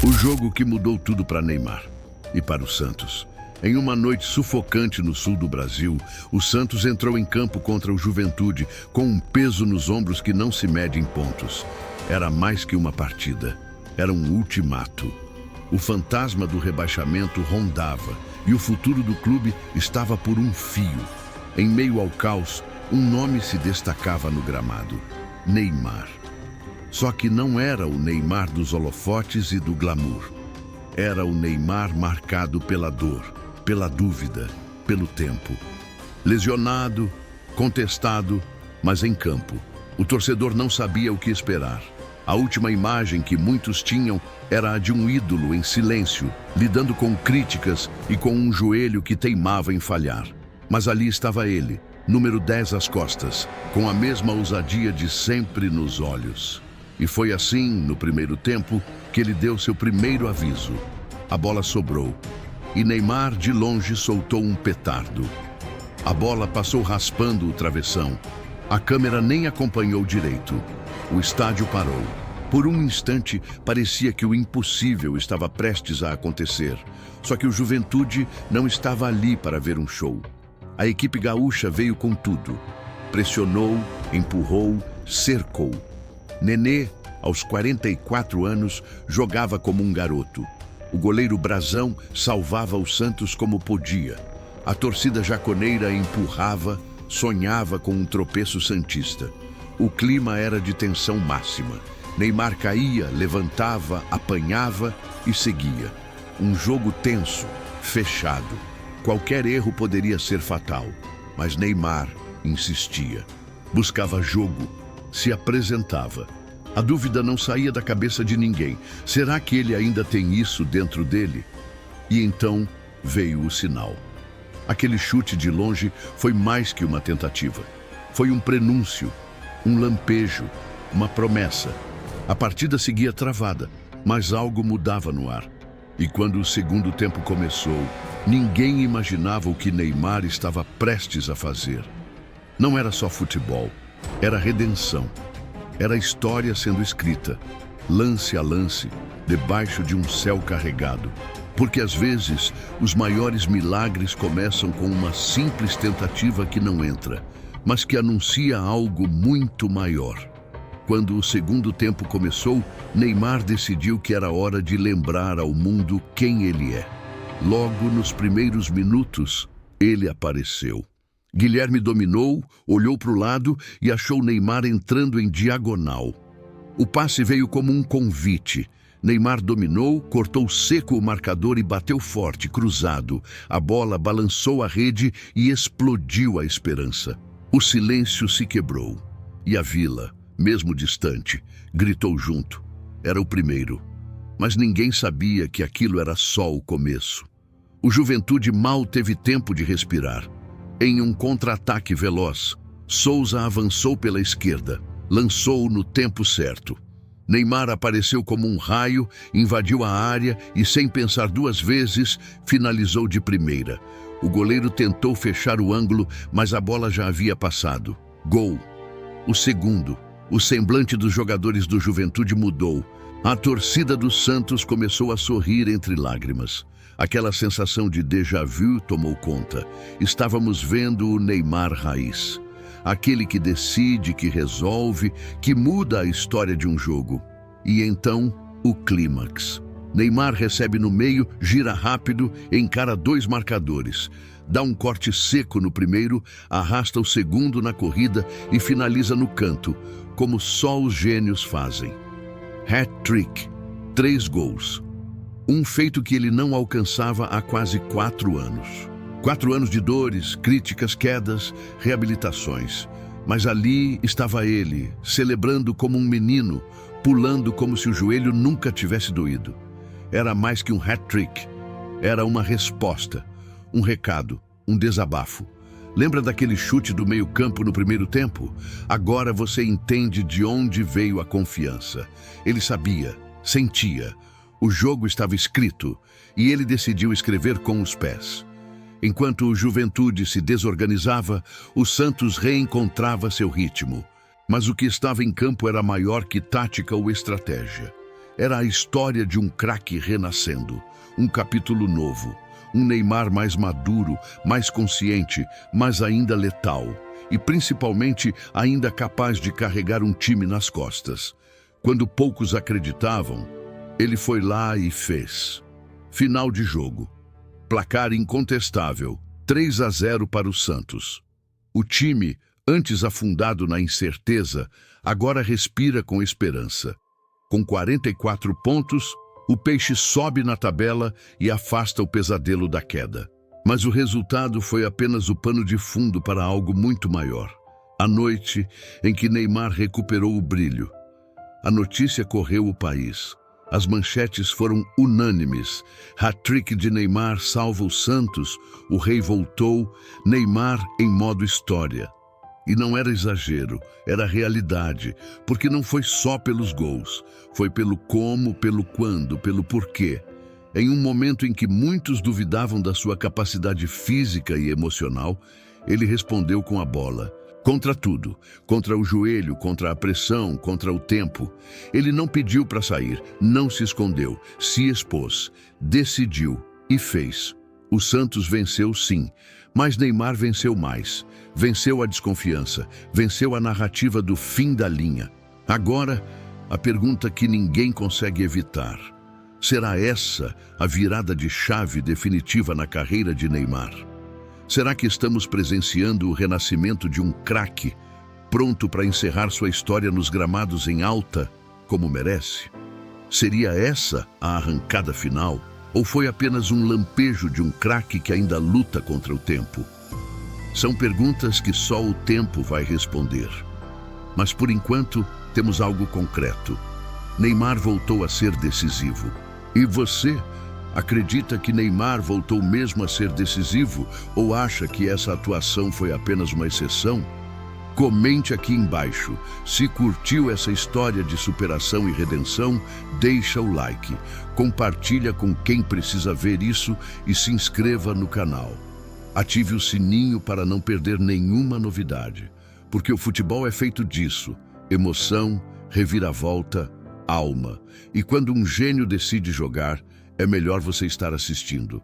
O jogo que mudou tudo para Neymar e para o Santos. Em uma noite sufocante no sul do Brasil, o Santos entrou em campo contra o Juventude com um peso nos ombros que não se mede em pontos. Era mais que uma partida, era um ultimato. O fantasma do rebaixamento rondava e o futuro do clube estava por um fio. Em meio ao caos, um nome se destacava no gramado: Neymar. Só que não era o Neymar dos holofotes e do glamour. Era o Neymar marcado pela dor, pela dúvida, pelo tempo. Lesionado, contestado, mas em campo. O torcedor não sabia o que esperar. A última imagem que muitos tinham era a de um ídolo em silêncio, lidando com críticas e com um joelho que teimava em falhar. Mas ali estava ele, número 10 às costas, com a mesma ousadia de sempre nos olhos. E foi assim, no primeiro tempo, que ele deu seu primeiro aviso. A bola sobrou e Neymar, de longe, soltou um petardo. A bola passou raspando o travessão. A câmera nem acompanhou direito. O estádio parou. Por um instante, parecia que o impossível estava prestes a acontecer. Só que o Juventude não estava ali para ver um show. A equipe gaúcha veio com tudo. Pressionou, empurrou, cercou. Nenê, aos 44 anos, jogava como um garoto. O goleiro Brazão salvava o Santos como podia. A torcida jaconeira empurrava, sonhava com um tropeço santista. O clima era de tensão máxima. Neymar caía, levantava, apanhava e seguia. Um jogo tenso, fechado. Qualquer erro poderia ser fatal, mas Neymar insistia. Buscava jogo, se apresentava. A dúvida não saía da cabeça de ninguém. Será que ele ainda tem isso dentro dele? E então veio o sinal. Aquele chute de longe foi mais que uma tentativa. Foi um prenúncio, um lampejo, uma promessa. A partida seguia travada, mas algo mudava no ar. E quando o segundo tempo começou, ninguém imaginava o que Neymar estava prestes a fazer. Não era só futebol, era redenção. Era a história sendo escrita, lance a lance, debaixo de um céu carregado. Porque às vezes, os maiores milagres começam com uma simples tentativa que não entra, mas que anuncia algo muito maior. Quando o segundo tempo começou, Neymar decidiu que era hora de lembrar ao mundo quem ele é. Logo nos primeiros minutos, ele apareceu. Guilherme dominou, olhou para o lado e achou Neymar entrando em diagonal. O passe veio como um convite. Neymar dominou, cortou seco o marcador e bateu forte, cruzado. A bola balançou a rede e explodiu a esperança. O silêncio se quebrou. E a Vila, mesmo distante, gritou junto. Era o primeiro. Mas ninguém sabia que aquilo era só o começo. O Juventude mal teve tempo de respirar. Em um contra-ataque veloz, Souza avançou pela esquerda, lançou no tempo certo. Neymar apareceu como um raio, invadiu a área e, sem pensar duas vezes, finalizou de primeira. O goleiro tentou fechar o ângulo, mas a bola já havia passado. Gol. O segundo. O semblante dos jogadores do Juventude mudou. A torcida do Santos começou a sorrir entre lágrimas. Aquela sensação de déjà vu tomou conta. Estávamos vendo o Neymar raiz. Aquele que decide, que resolve, que muda a história de um jogo. E então, o clímax. Neymar recebe no meio, gira rápido, encara dois marcadores. Dá um corte seco no primeiro, arrasta o segundo na corrida e finaliza no canto, como só os gênios fazem. Hat-trick. 3 gols. Um feito que ele não alcançava há quase 4 anos. 4 anos de dores, críticas, quedas, reabilitações. Mas ali estava ele, celebrando como um menino, pulando como se o joelho nunca tivesse doído. Era mais que um hat-trick. Era uma resposta, um recado, um desabafo. Lembra daquele chute do meio-campo no primeiro tempo? Agora você entende de onde veio a confiança. Ele sabia, sentia. O jogo estava escrito e ele decidiu escrever com os pés. Enquanto o Juventude se desorganizava, o Santos reencontrava seu ritmo. Mas o que estava em campo era maior que tática ou estratégia. Era a história de um craque renascendo, um capítulo novo, um Neymar mais maduro, mais consciente, mas ainda letal e principalmente ainda capaz de carregar um time nas costas. Quando poucos acreditavam, ele foi lá e fez. Final de jogo. Placar incontestável, 3-0 para o Santos. O time, antes afundado na incerteza, agora respira com esperança. Com 44 pontos, o Peixe sobe na tabela e afasta o pesadelo da queda. Mas o resultado foi apenas o pano de fundo para algo muito maior. A noite em que Neymar recuperou o brilho. A notícia correu o país. As manchetes foram unânimes. Hat-trick de Neymar salva o Santos, o rei voltou, Neymar em modo história. E não era exagero, era realidade, porque não foi só pelos gols, foi pelo como, pelo quando, pelo porquê. Em um momento em que muitos duvidavam da sua capacidade física e emocional, ele respondeu com a bola. Contra tudo, contra o joelho, contra a pressão, contra o tempo. Ele não pediu para sair, não se escondeu, se expôs, decidiu e fez. O Santos venceu sim, mas Neymar venceu mais. Venceu a desconfiança, venceu a narrativa do fim da linha. Agora, a pergunta que ninguém consegue evitar. Será essa a virada de chave definitiva na carreira de Neymar? Será que estamos presenciando o renascimento de um craque, pronto para encerrar sua história nos gramados em alta, como merece? Seria essa a arrancada final? Ou foi apenas um lampejo de um craque que ainda luta contra o tempo? São perguntas que só o tempo vai responder. Mas por enquanto, temos algo concreto. Neymar voltou a ser decisivo. E você? Acredita que Neymar voltou mesmo a ser decisivo ou acha que essa atuação foi apenas uma exceção? Comente aqui embaixo. Se curtiu essa história de superação e redenção, deixa o like, compartilha com quem precisa ver isso e se inscreva no canal. Ative o sininho para não perder nenhuma novidade, porque o futebol é feito disso: emoção, reviravolta, alma. E quando um gênio decide jogar, é melhor você estar assistindo.